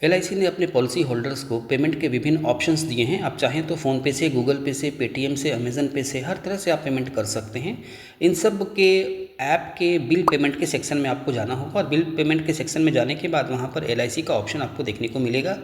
LIC ने अपने policy holders को पेमेंट के विभिन्न ऑप्शंस दिए हैं। आप चाहें तो फ़ोनपे से, गूगल पे से, पेटीएम से, अमेज़न पे से, हर तरह से आप पेमेंट कर सकते हैं। इन सब के ऐप के बिल पेमेंट के सेक्शन में आपको जाना होगा और बिल पेमेंट के सेक्शन में जाने के बाद वहाँ पर एलआईसी का ऑप्शन आपको देखने को मिलेगा।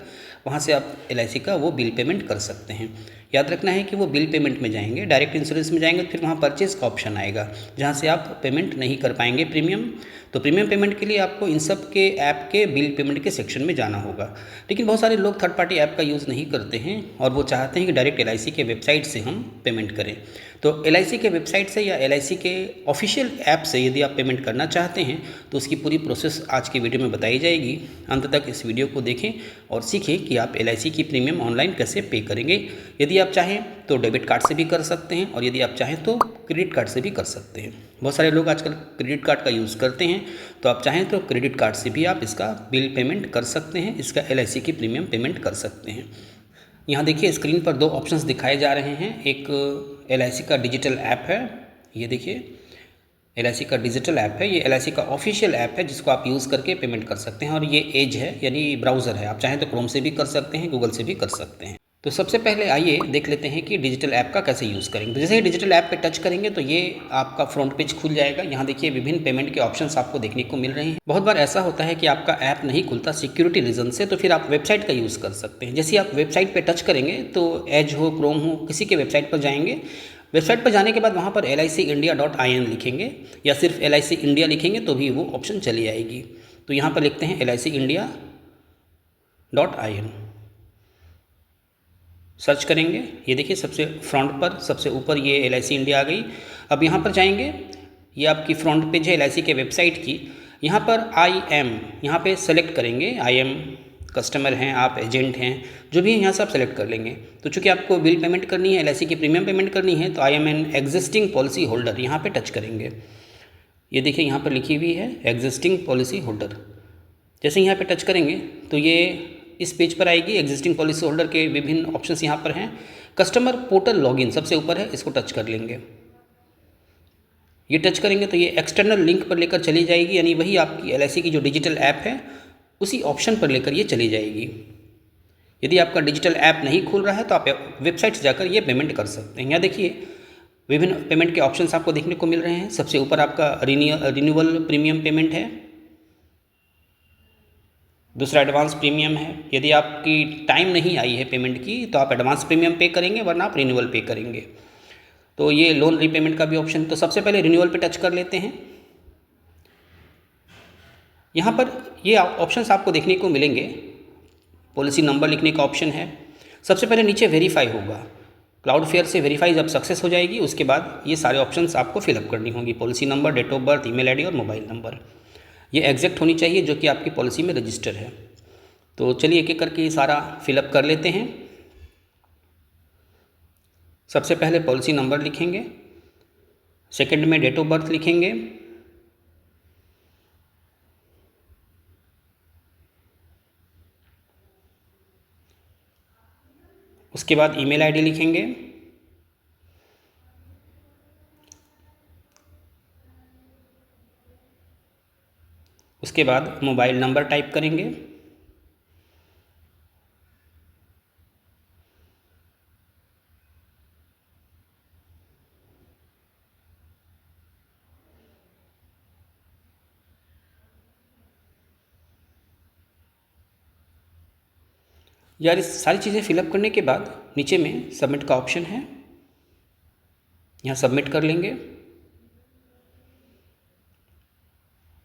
वहाँ से आप एलआईसी का वो बिल पेमेंट कर सकते हैं। याद रखना है कि वो बिल पेमेंट में जाएंगे, डायरेक्ट इंश्योरेंस में जाएंगे, फिर वहाँ परचेज़ का ऑप्शन आएगा जहाँ से आप पेमेंट नहीं कर पाएंगे प्रीमियम। तो प्रीमियम पेमेंट के लिए आपको इन सब के ऐप के बिल पेमेंट के सेक्शन में जाना होगा। लेकिन बहुत सारे लोग थर्ड पार्टी ऐप का यूज़ नहीं करते हैं और वो चाहते हैं कि डायरेक्ट एलआईसी के वेबसाइट से हम पेमेंट करें। तो एलआईसी के वेबसाइट से या एलआईसी के ऑफिशियल ऐप से यदि आप पेमेंट करना चाहते हैं तो उसकी पूरी प्रोसेस आज की वीडियो में बताई जाएगी। अंत तक इस वीडियो को देखें और सीखें कि आप एलआईसी की प्रीमियम ऑनलाइन कैसे पे करेंगे। यदि आप चाहें तो डेबिट कार्ड से भी कर सकते हैं और यदि आप चाहें तो क्रेडिट कार्ड से भी कर सकते हैं। बहुत सारे लोग आजकल क्रेडिट कार्ड का यूज़ करते हैं, तो आप चाहें तो क्रेडिट कार्ड से भी आप इसका बिल पेमेंट कर सकते हैं, इसका एलआईसी की प्रीमियम पेमेंट कर सकते हैं। यहाँ देखिए स्क्रीन पर दो ऑप्शंस दिखाए जा रहे हैं। एक एलआईसी का डिजिटल ऐप है, ये देखिए एलआईसी का डिजिटल ऐप है, ये एलआईसी का ऑफिशियल ऐप है जिसको आप यूज़ करके पेमेंट कर सकते हैं। और ये एज है यानी ब्राउज़र है, आप चाहें तो क्रोम से भी कर सकते हैं, गूगल से भी कर सकते हैं। तो सबसे पहले आइए देख लेते हैं कि डिजिटल ऐप का कैसे यूज़ करेंगे। तो जैसे ही डिजिटल ऐप पे टच करेंगे तो ये आपका फ्रंट पेज खुल जाएगा। यहाँ देखिए विभिन्न पेमेंट के ऑप्शंस आपको देखने को मिल रहे हैं। बहुत बार ऐसा होता है कि आपका ऐप नहीं खुलता सिक्योरिटी रीज़न से, तो फिर आप वेबसाइट का यूज़ कर सकते हैं। जैसे आप वेबसाइट पर टच करेंगे तो एज हो, क्रोम हो, किसी के वेबसाइट पर जाएंगे। वेबसाइट पर जाने के बाद वहाँ पर LICindia.in लिखेंगे या सिर्फ LIC इंडिया लिखेंगे तो भी वो ऑप्शन चली आएगी। तो यहाँ पर लिखते हैं LICindia.in, सर्च करेंगे। ये देखिए सबसे फ्रंट पर सबसे ऊपर ये LIC इंडिया आ गई। अब यहाँ पर जाएंगे, ये आपकी फ्रंट पेज है LIC के वेबसाइट की। यहाँ पर IM यहाँ पे सेलेक्ट करेंगे। IM कस्टमर हैं, आप एजेंट हैं, जो भी यहाँ से आप सेलेक्ट कर लेंगे। तो चूँकि आपको बिल पेमेंट करनी है, LIC की प्रीमियम पेमेंट करनी है, तो IM an existing policy holder यहाँ पे टच करेंगे। ये देखिए यहाँ पर लिखी हुई है एग्जिस्टिंग पॉलिसी होल्डर। जैसे यहाँ पे टच करेंगे तो ये इस पेज पर आएगी। एग्जिस्टिंग पॉलिसी होल्डर के विभिन्न ऑप्शंस यहाँ पर हैं। कस्टमर पोर्टल लॉगिन सबसे ऊपर है, इसको टच कर लेंगे। ये टच करेंगे तो ये एक्सटर्नल लिंक पर लेकर चली जाएगी, यानी वही आपकी LIC की जो डिजिटल ऐप है उसी ऑप्शन पर लेकर ये चली जाएगी। यदि आपका डिजिटल ऐप नहीं खुल रहा है तो आप वेबसाइट से जाकर ये पेमेंट कर सकते हैं। यहाँ देखिए विभिन्न पेमेंट के ऑप्शंस आपको देखने को मिल रहे हैं। सबसे ऊपर आपका रिन्यूअल प्रीमियम पेमेंट है, दूसरा एडवांस प्रीमियम है। यदि आपकी टाइम नहीं आई है पेमेंट की तो आप एडवांस प्रीमियम पे करेंगे, वरना आप रिन्यूअल पे करेंगे। तो ये लोन रीपेमेंट का भी ऑप्शन। तो सबसे पहले रिन्यूअल पे टच कर लेते हैं। यहाँ पर ये ऑप्शंस आपको देखने को मिलेंगे। पॉलिसी नंबर लिखने का ऑप्शन है। सबसे पहले नीचे वेरीफाई होगा, क्लाउडफेयर से वेरीफाई जब सक्सेस हो जाएगी उसके बाद ये सारे ऑप्शंस आपको फिलअप करनी होंगी। Policy number, date of birth, email ID और मोबाइल नंबर ये एग्जैक्ट होनी चाहिए जो कि आपकी पॉलिसी में रजिस्टर है। तो चलिए एक एक करके ये सारा फिलअप कर लेते हैं। सबसे पहले पॉलिसी नंबर लिखेंगे, सेकंड में डेट ऑफ बर्थ लिखेंगे, उसके बाद ईमेल आईडी लिखेंगे, उसके बाद मोबाइल नंबर टाइप करेंगे, यार इस सारी चीज़ें फिलअप करने के बाद नीचे में सबमिट का ऑप्शन है, यहाँ सबमिट कर लेंगे।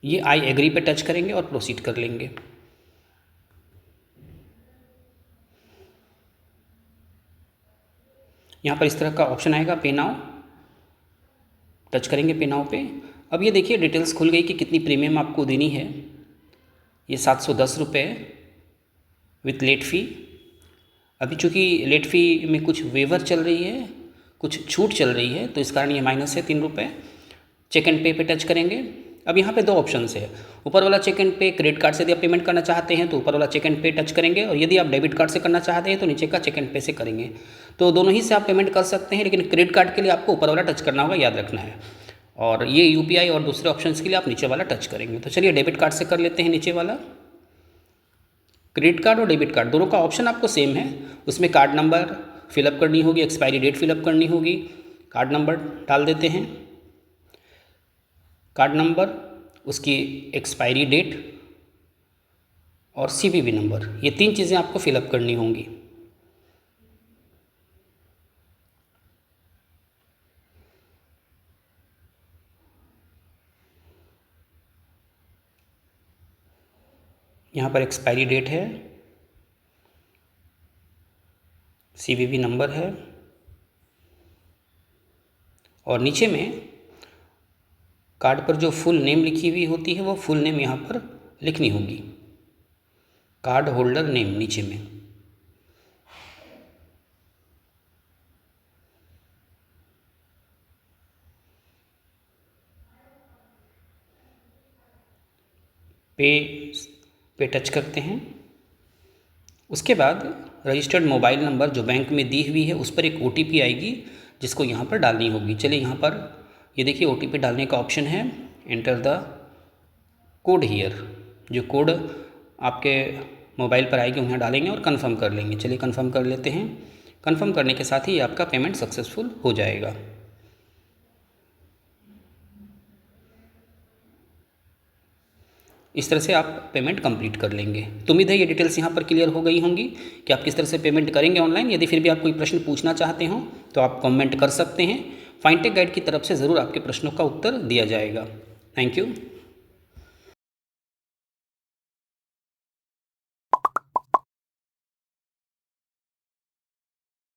ये आई एग्री पे टच करेंगे और प्रोसीड कर लेंगे। यहाँ पर इस तरह का ऑप्शन आएगा पे नाउ, टच करेंगे पे नाउ पे। अब ये देखिए डिटेल्स खुल गई कि कितनी प्रीमियम आपको देनी है। ये 710 रुपये विथ लेट फ़ी। अभी चूँकि लेट फ़ी में कुछ वेवर चल रही है, कुछ छूट चल रही है, तो इस कारण ये माइनस है 3 रुपये। चेक एंड पे टच करेंगे। अब यहाँ पे दो ऑप्शंस है, ऊपर वाला चेक एंड पे क्रेडिट कार्ड से यदि आप पेमेंट करना चाहते हैं तो ऊपर वाला चेक एंड पे टच करेंगे, और यदि आप डेबिट कार्ड से करना चाहते हैं तो नीचे का चेक एंड पे से करेंगे। तो दोनों ही से आप पेमेंट कर सकते हैं, लेकिन क्रेडिट कार्ड के लिए आपको ऊपर वाला टच करना होगा, याद रखना है। और ये UPI और दूसरे ऑप्शन के लिए आप नीचे वाला टच करेंगे। तो चलिए डेबिट कार्ड से कर लेते हैं नीचे वाला। क्रेडिट कार्ड और डेबिट कार्ड दोनों का ऑप्शन आपको सेम है। उसमें कार्ड नंबर फिलअप करनी होगी, एक्सपायरी डेट फिलअप करनी होगी। कार्ड नंबर डाल देते हैं, कार्ड नंबर, उसकी एक्सपायरी डेट और CVV नंबर, ये 3 चीज़ें आपको फिलअप करनी होंगी। यहाँ पर एक्सपायरी डेट है, CVV नंबर है और नीचे में कार्ड पर जो फुल नेम लिखी हुई होती है वो फुल नेम यहाँ पर लिखनी होगी, कार्ड होल्डर नेम नीचे में। पे टच करते हैं। उसके बाद रजिस्टर्ड मोबाइल नंबर जो बैंक में दी हुई है उस पर एक OTP आएगी जिसको यहाँ पर डालनी होगी। चलिए यहाँ पर ये देखिए OTP डालने का ऑप्शन है, एंटर द कोड हियर। जो कोड आपके मोबाइल पर आएगी उन्हें डालेंगे और कंफर्म कर लेंगे। चलिए कंफर्म कर लेते हैं। कंफर्म करने के साथ ही आपका पेमेंट सक्सेसफुल हो जाएगा। इस तरह से आप पेमेंट कंप्लीट कर लेंगे। तो उम्मीद है ये डिटेल्स यहाँ पर क्लियर हो गई होंगी कि आप किस तरह से पेमेंट करेंगे ऑनलाइन। यदि फिर भी आप कोई प्रश्न पूछना चाहते हो तो आप कमेंट कर सकते हैं। फाइनटेक गाइड की तरफ से ज़रूर आपके प्रश्नों का उत्तर दिया जाएगा। Thank you.